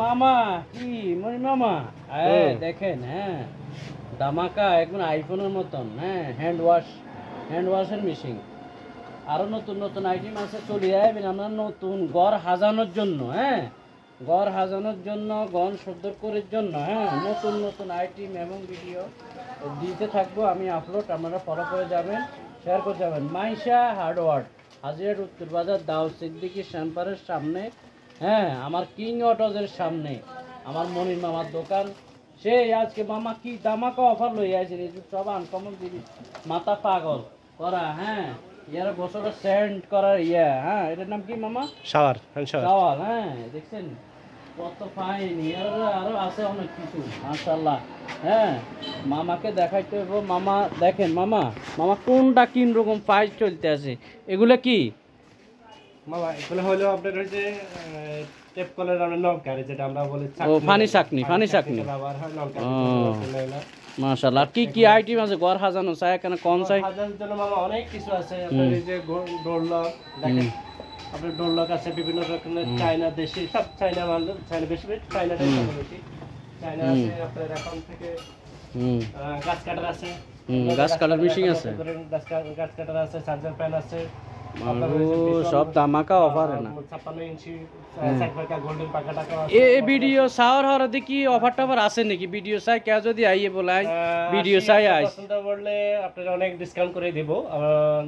মামা কি মনি মামা দেখেন, হ্যাঁ ধামাকা একদম আইফোনের মতন, হ্যাঁ হ্যান্ড ওয়াশের মেশিন। আরো নতুন নতুন আইটেম আছে, চলে যাবেন আমরা নতুন ঘর সাজানোর জন্য, হ্যাঁ ঘর সাজানোর জন্য, ঘর সুন্দর করার জন্য, হ্যাঁ নতুন নতুন আইটেম এবং ভিডিও দিতে থাকবো আমি আপলোড, আপনারা ফলো করে যাবেন, শেয়ার করে যাবেন। মাইশা হার্ডওয়ার, হাজিরাট উত্তর বাজার, দাও সিদ্দিকি শ্যাম্পারের সামনে, হ্যাঁ আমার কিং অটোজের সামনে আমার মনির মামার দোকান। সেই আজকে মামা কি ধামাকা অফার লই আছে, সব আনকমন জিনিস, মাথা পাগল করা, হ্যাঁ ইয়ারা বছর সেন্ড করার হ্যাঁ এটার নাম কি মামা? শাওয়ার। হ্যাঁ দেখছেন কত ফাইন, আরো আছে অনেক কিছু মাশাআল্লাহ। হ্যাঁ মামাকে দেখাইতে হবে। মামা দেখেন, মামা কোনটা কিন রকম ফাইল চলতে আছে, এগুলো কি মামা? এগুলো হলো আপনার ওই যে টেপ কলের আমরা লঙ্কা, যেটা আমরা বলি ফানি চাকনি ব্যবহার হয় লঙ্কা। মাশাআল্লাহ। কি কি আইটেম আছে ঘর সাজানো চাই কেন কোন চাই? সাজানোর জন্য মামা অনেক কিছু আছে। আপনার এই যে ডোর লক দেখেন, আপনার ডোর লক আছে বিভিন্ন রকমের, চায়না দেশি সব, চায়না মাল, চায়না বেশি চায়নাটাই বেশি। চায়না আছে আপনার এখন থেকে, গাছ কাটার আছে, গাছ কাটার মেশিন আছে, গাছ কাটার আছে, চার্জার ফ্যান আছে, সব ধামাকা অফার না। 56 ইঞ্চি গোল্ডেন পাকা টাকা। এই ভিডিও সাওয়ার হওয়ার কি অফার টফার আছে নাকি? ভিডিও চাই কেউ যদি আইয়ে বলাই ভিডিও চাই আইস পছন্দ করলে আপনারা অনেক ডিসকাউন্ট করে দেব।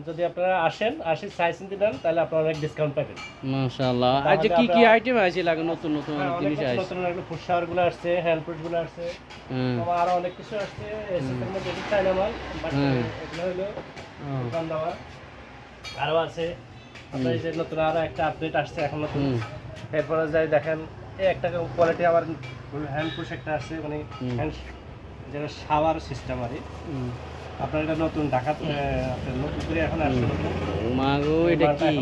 যদি আপনারা আসেন সাইজ নিতে দেন তাহলে আপনারা অনেক ডিসকাউন্ট পাবেন। মাশাআল্লাহ। আজকে কি কি আইটেম আছে লাগে? নতুন নতুন জিনিস আছে, নতুন নতুন ফুড শাওয়ার গুলো আসছে, হ্যান্ড ফুড গুলো আসছে, আরো অনেক কিছু আসছে। এসএসের মধ্যে চায়না মাল, বাট এগুলো হলো দোকান দেওয়া। আরো আছে আপনার এই যে নতুন আরো একটা আপডেট আসছে এখন নতুন। এরপরে যাই দেখেন এই একটা কোয়ালিটি আবার হ্যান্ড পুশ একটা আছে, মানে হ্যান্ড যেটা শাওয়ার সিস্টেম আর আপনার এটা নতুন ঢাকা আপনার নতুন করে এখন আসছে। মাগো এটা কি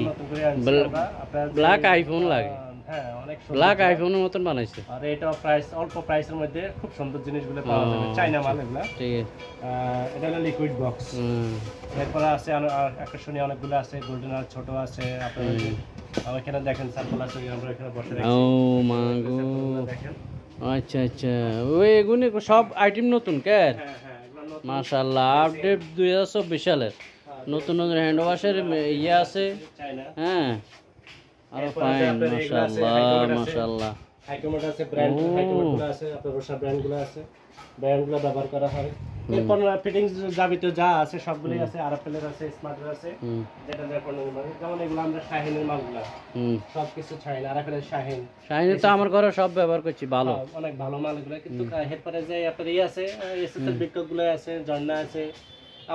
ব্ল্যাক আইফোন লাগে? হ্যাঁ অনেক ব্ল্যাক আইফোনের মতন বানাইছে। আর এটা প্রাইস অল্প প্রাইসের মধ্যে খুব সুন্দর জিনিসগুলো পাওয়া যাবে, চায়না মাল এগুলা। ঠিক আছে, এটা হলো লিকুইড বক্স। এরপরে আছে আর আকর্ষণীয় অনেকগুলো আছে, গোল্ডেন আর ছোট আছে। আপনারা এখানে দেখেন স্যাম্পল আছে, আমরা এখানে বসে রাখছি। ও মাগো দেখেন, আচ্ছা আচ্ছা, ওই এগুলো সব আইটেম নতুন কে? হ্যাঁ হ্যাঁ মাশাআল্লাহ। আপডেট 2024 সালের নতুন নতুন হ্যান্ড ওয়াশের আছে, হ্যাঁ আরো ফাইন। মাশাআল্লাহ মাশাআল্লাহ। হাইকমোড আছে, ব্র্যান্ড হাইকমোডগুলো আছে, আপনার রোশা ব্র্যান্ডগুলো আছে, ব্র্যান্ডগুলো ব্যবহার করা হয়। এরপর ফিটিংস যাবিত যা আছে সবগুলোই আছে। আরএফএল আছে, স্মার্টার আছে, যেটা দেখুন যেমন এগুলো আমরা শাহিনের মালগুলো সবকিছু শাহিন, আরএফএল শাহিন তো আমার ঘরে সব ব্যবহার করছি, ভালো অনেক ভালো মাল এগুলো। কিন্তু এরপরে যে আপনার আছে এসএসএল বিটগুলো আছে, ঝর্ণা আছে।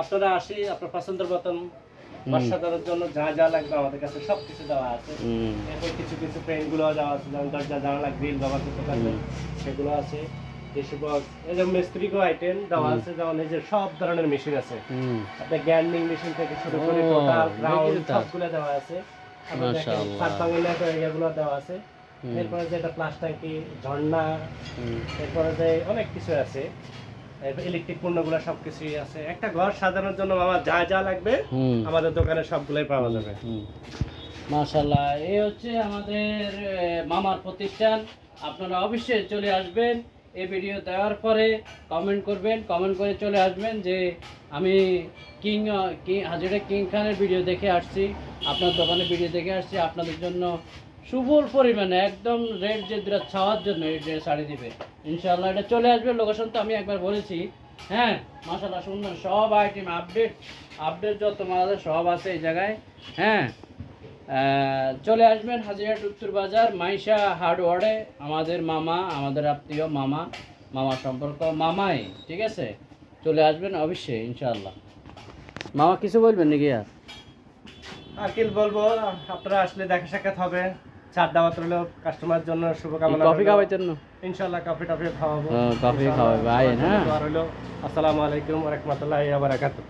আপনারা আসি আপনার পছন্দের মতন বাসাদারের জন্য যা যা লাগবে আমাদের কাছে সবকিছু দেওয়া আছে। এরপর কিছু কিছু পেইন্টগুলো দেওয়া আছে, যেমন দরজা জানালা গ্রিল ব্যবহার করতে পারবেন সেগুলো আছে। মিস্ত্রিকো আইটেম দেওয়া আছে, যেমন এই যে সব ধরনের মেশিন আছে, আপনার গ্যান্ডিং মেশিন থেকে শুরু করে টোটাল রাউন্ড সবগুলো দেওয়া আছে। এগুলো দেওয়া আছে। এরপরে যে এটা প্লাস ট্যাঙ্কি, ঝর্ণা, এরপরে যে অনেক কিছু আছে, ইলেকট্রিক পণ্যগুলো সবকিছুই আছে। একটা ঘর সাজানোর জন্য আমার যা যা লাগবে আমাদের দোকানে সবগুলোই পাওয়া যাবে। মাশাআল্লাহ। এই হচ্ছে আমাদের মামার প্রতিষ্ঠান। আপনারা অবশ্যই চলে আসবেন। এই ভিডিও দেওয়ার পরে কমেন্ট করবেন, কমেন্ট করে চলে আসবেন যে আমি হাজিরা কিং খানের ভিডিও দেখে আসছি, আপনার দোকানে ভিডিও দেখে আসছি, আপনাদের জন্য সুবল পরিমাণে একদম রেড যে দুটা ছাওয়ার জন্য এই ড্রেস শাড়ি দিবে ইনশাআল্লাহ। এটা চলে আসবে, লোকেশন তো আমি একবার বলেছি। হ্যাঁ মাশাআল্লাহ সুন্দর সব আইটেম, আপডেট যত মাল আছে সব আছে এই জায়গায়। হ্যাঁ চলে আসবেন হাজিরাট উত্তর বাজার মাইশা হার্ডওয়ারে। আমাদের মামা, আমাদের আত্মীয় মামা সম্পর্ক মামাই, ঠিক আছে? চলে আসবেন অবশ্যই ইনশাআল্লাহ। মামা কিছু বলবেন নাকি? আর কি বলবো, আপনারা আসলে দেখা সাক্ষাৎ হবে, চার দাওয়াত রইলো কাস্টমার জন্য, শুভকামনা। কফি খাওয়ার জন্য ইনশাআল্লাহ কফি খাওয়াবো, কফি খাওয়াবে ভাই। হ্যাঁ আসসালামু আলাইকুম ওয়া রাহমাতুল্লাহি ওয়া বারাকাতুহু।